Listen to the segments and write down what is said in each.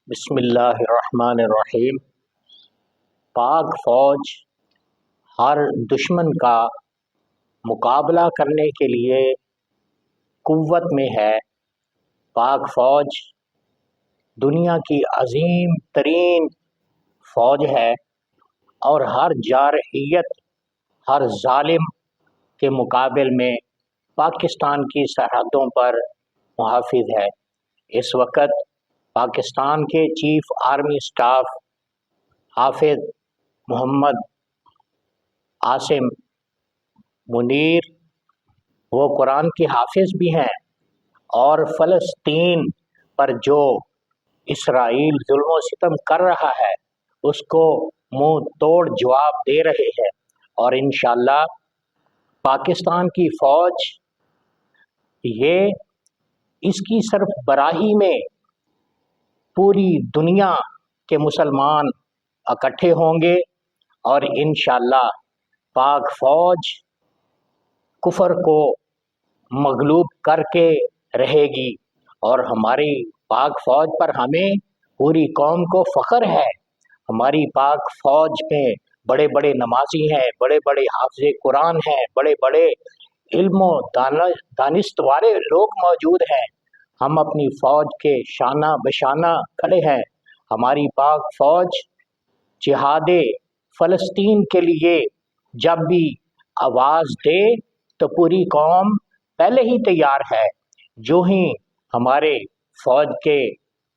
بسم اللہ الرحمن الرحیم۔ پاک فوج ہر دشمن کا مقابلہ کرنے کے لیے قوت میں ہے۔ پاک فوج دنیا کی عظیم ترین فوج ہے اور ہر جارحیت، ہر ظالم کے مقابل میں پاکستان کی سرحدوں پر محافظ ہے۔ اس وقت پاکستان کے چیف آرمی سٹاف حافظ محمد عاصم منیر وہ قرآن کے حافظ بھی ہیں اور فلسطین پر جو اسرائیل ظلم و ستم کر رہا ہے اس کو منہ توڑ جواب دے رہے ہیں، اور انشاءاللہ پاکستان کی فوج یہ اس کی سرف براہی میں پوری دنیا کے مسلمان اکٹھے ہوں گے، اور انشاءاللہ پاک فوج کفر کو مغلوب کر کے رہے گی، اور ہماری پاک فوج پر ہمیں پوری قوم کو فخر ہے۔ ہماری پاک فوج میں بڑے بڑے نمازی ہیں، بڑے بڑے حافظ قرآن ہیں، بڑے بڑے علم و دانست والے لوگ موجود ہیں۔ ہم اپنی فوج کے شانہ بشانہ کھڑے ہیں۔ ہماری پاک فوج جہاد فلسطین کے لیے جب بھی آواز دے تو پوری قوم پہلے ہی تیار ہے۔ جو ہی ہمارے فوج کے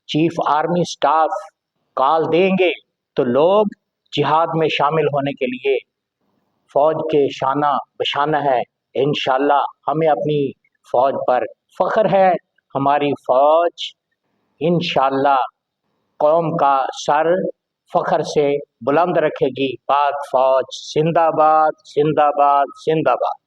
چیف آرمی سٹاف کال دیں گے تو لوگ جہاد میں شامل ہونے کے لیے فوج کے شانہ بشانہ ہے۔ انشاءاللہ ہمیں اپنی فوج پر فخر ہے۔ ہماری فوج انشاءاللہ قوم کا سر فخر سے بلند رکھے گی۔ پاک فوج زندہ باد، زندہ باد، زندہ باد۔